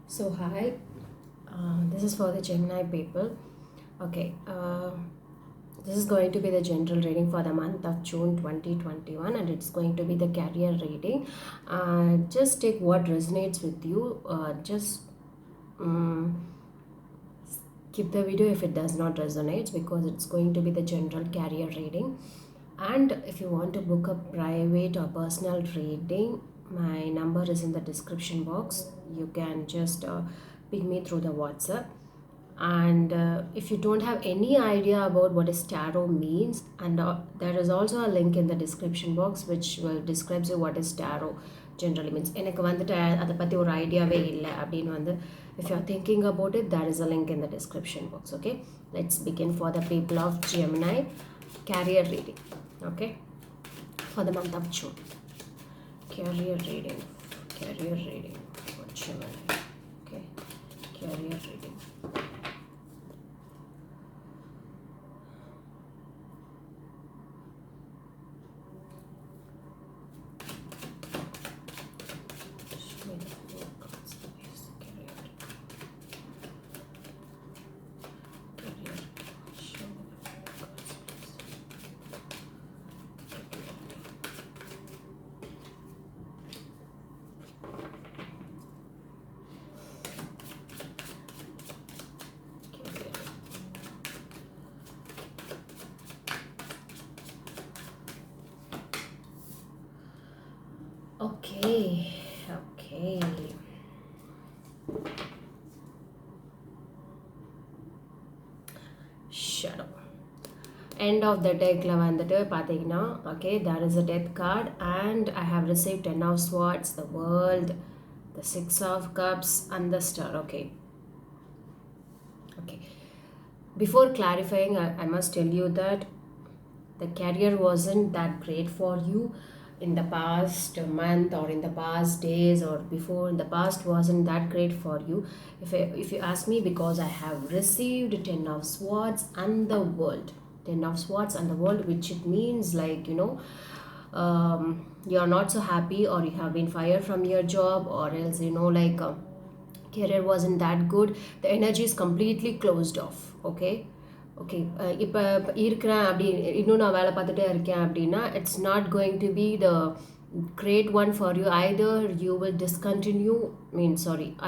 So hi, this is for the Gemini people. Okay, this is going to be the general reading for the month of June 2021, and it's going to be the career reading. Just take what resonates with you. Just um, skip the video if it does not resonate because it's going to be the general career reading. And if you want to book a private or personal reading, my number is in the description box. You can just ping me through the WhatsApp. And if you don't have any idea about what is tarot means, and there is also a link in the description box which will describes you what is tarot generally means. எனக்கு வந்துட்டு அதை பற்றி ஒரு ஐடியாவே இல்லை அப்படின்னு வந்து if you are thinking about it, there is a link in the description box. Okay, let's begin for the people of Gemini career reading. Okay, for the month of June, career reading, career reading for Gemini. Okay, career reading. Show me the four cards, please. Career, career. Show me the four cards, please. Career. Okay, okay. Shadow. End of the deckல வந்துட்டு பார்த்தீங்கன்னா okay, there is a death card and I have received 10 of swords, the world, the 6 of cups and the star. Okay, okay. Before clarifying, I must tell you that the career wasn't that great for you in the past month or in the past days or before in the past wasn't that great for you. If you ask me, because I have received 10 of swords and the world, 10 of swords and the world, which it means like you're not so happy or you have been fired from your job, or else like career wasn't that good. The energy is completely closed off. Okay, okay, இப்போ இருக்கிறேன் அப்படி இன்னும் நான் வேலை பார்த்துட்டே இருக்கேன் அப்படின்னா it's not going to be the great one for you. Either you will discontinue,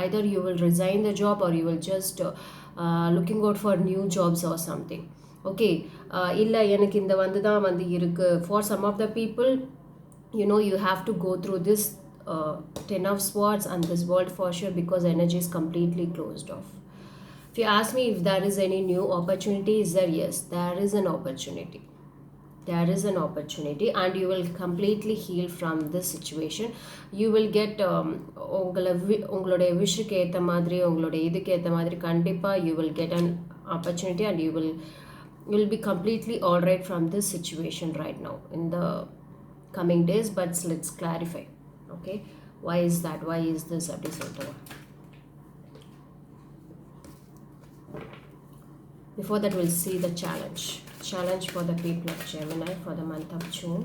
either you will resign the job or you will just looking out for new jobs or something. Okay, இல்லை எனக்கு இந்த வந்து தான் வந்து இருக்குது. For some of the people, you have to go through this 10 of swords and this world for sure, because energy is completely closed off. If you ask me if there is any new opportunity, is there? Yes, there is an opportunity. There is an opportunity and you will completely heal from this situation. You will get உங்களுடைய விஷுக்கு ஏற்ற மாதிரி, உங்களுடைய இதுக்கு ஏற்ற மாதிரி கண்டிப்பாக you will get an opportunity and you will be completely all right from this situation right now in the coming days. But let's clarify. Okay, why is that? Why is this அப்படி சொல்லிட்டு before that, we'll see the challenge for the people of Gemini for the month of June.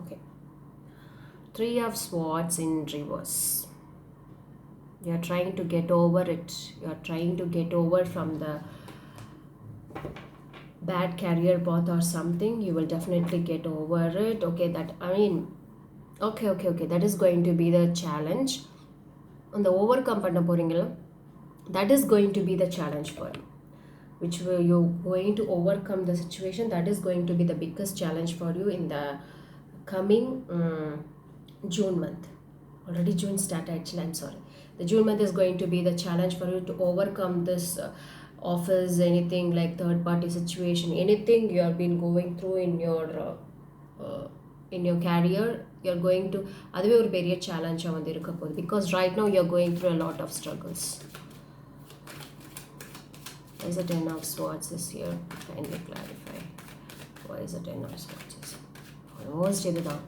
Okay, 3 of swords in reverse. You're trying to get over it. You're trying to get over from the bad career path or something. You will definitely get over it. Okay, okay, that is going to be the challenge. And the overcome பண்ண போறீங்களா, that is going to be the challenge for you, which will you going to overcome the situation. That is going to be the biggest challenge for you in the coming June month. Already June start actually, I'm sorry. The June month is going to be the challenge for you to overcome this office, anything like third party situation, anything you have been going through in your career. You're going to அதுவே ஒரு பெரிய சேலஞ்சாக வந்து இருக்க போகுது, because right now you're going through a lot of struggles. Why is the 10 of swords is here? Kindly clarify. Why is the 10 of swords is here? Almost இதுதான்,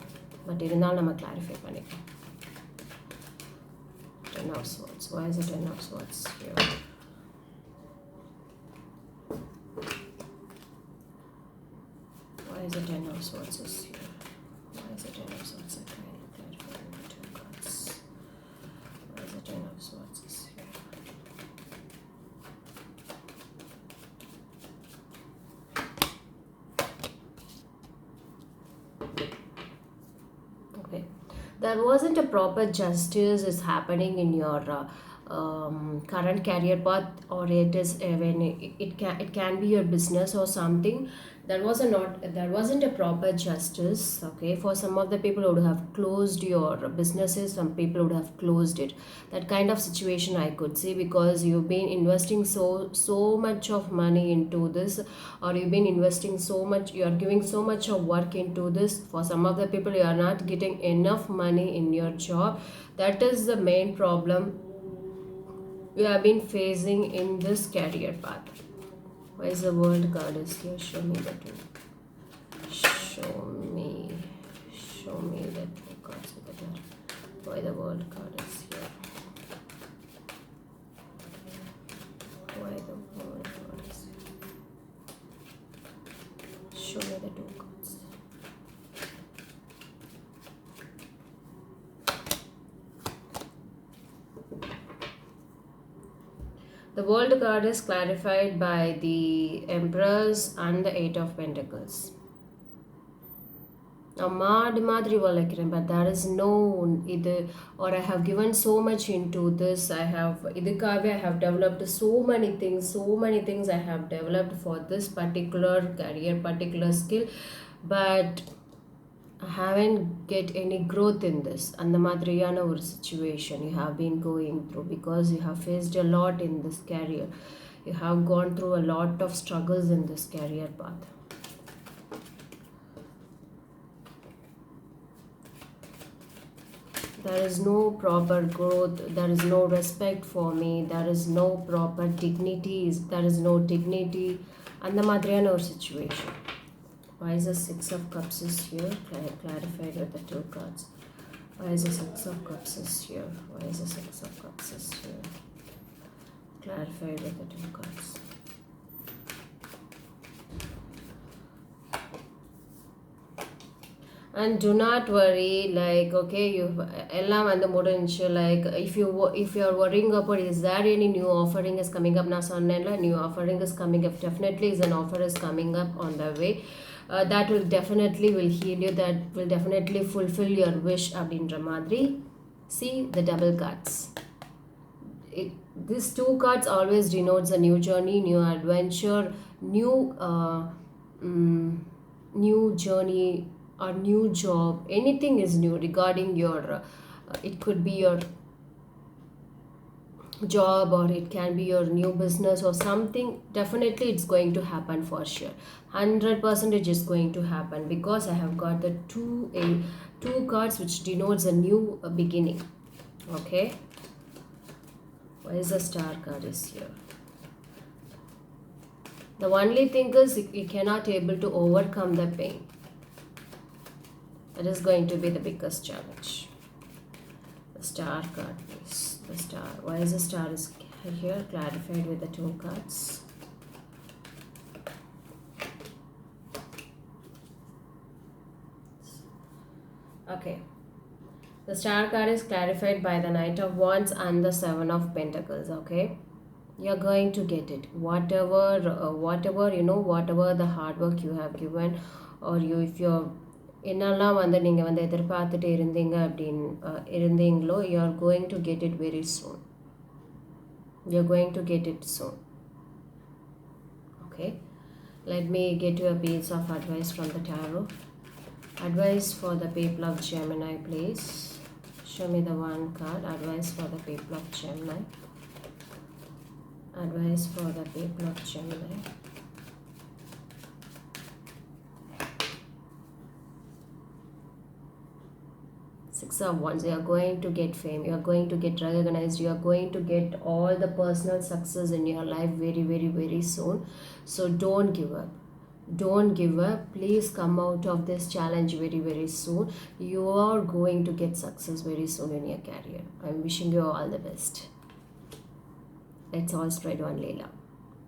but இருந்தாலும் நம்ம clarify பண்ணிக்கலாம். 10 of swords. Why is the 10 of swords here? Why is the Ten of Swords is here? Why is the Ten of Swords again? Clarifying the two cards. Why is the Ten of Swords is here? Okay, there wasn't a proper justice is happening in your current career path, or it is when it can be your business or something. There wasn't a proper justice. Okay, for some of the people who would have closed your businesses, some people would have closed it. That kind of situation I could see, because you've been investing so much of money into this, or you've been investing so much, you are giving so much of work into this. For some of the people, you are not getting enough money in your job. That is the main problem you have been facing in this career path. Why is the World card is here? Show me the two. Show me the two cards with the tarot. Why the World card is here? Why the World card is here? Show me the two cards. The World card is clarified by the Empress and the Eight of Pentacles. But there is no either, or I have given so much into this. I have developed so many things I have developed for this particular career, particular skill, but I haven't get any growth in this. And the Madriyana or situation you have been going through, because you have faced a lot in this career. You have gone through a lot of struggles in this career path. There is no proper growth, there is no respect for me, there is no proper dignity, there is no dignity. And the Madriyana or situation. Why is the Six of Cups is here? Clarified with the two cards. Why is the Six of Cups is here? Why is the Six of Cups is here? Clarified with the two cards. And do not worry, like, okay, you ellam and the mudinchu, like, if you are worrying about is there any new offering is coming up, na sonnenla new offering is coming up, definitely is an offer is coming up on the way. That will definitely will heal you, that will definitely fulfill your wish abindra madri. See the double cards. These two cards always denotes a new journey, new adventure, new journey or new job. Anything is new regarding your it could be your job, or it can be your new business or something. Definitely it's going to happen for sure. 100% is going to happen, because I have got the two cards which denotes a new beginning. Okay, why is the Star card is here? The only thing is you cannot able to overcome the pain. That is going to be the biggest challenge. The Star card, please. The Star. Why is the Star is here? Clarified with the two cards. Okay. The Star card is clarified by the Knight of Wands and the Seven of Pentacles. Okay. You're going to get it. Whatever the hard work you have given, or if you're என்னெல்லாம் நீங்கள் எதிர்பார்த்துட்டு இருந்தீங்க அப்படின்னு இருந்தீங்களோ, you are going to get it very soon. You're going to get it soon. Okay, let me get you a piece of advice from the tarot. Advice for the people of Gemini, please. Show me the one card. Advice for the people of Gemini. Advice for the people of Gemini. Six of Wands. You are going to get fame, you are going to get recognized, you are going to get all the personal success in your life very, very, very soon. So don't give up. Please come out of this challenge very, very soon. You are going to get success very soon in your career. I'm wishing you all the best. Let's all spread one Leela.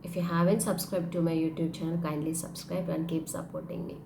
If you haven't subscribed to my YouTube channel, kindly subscribe and keep supporting me.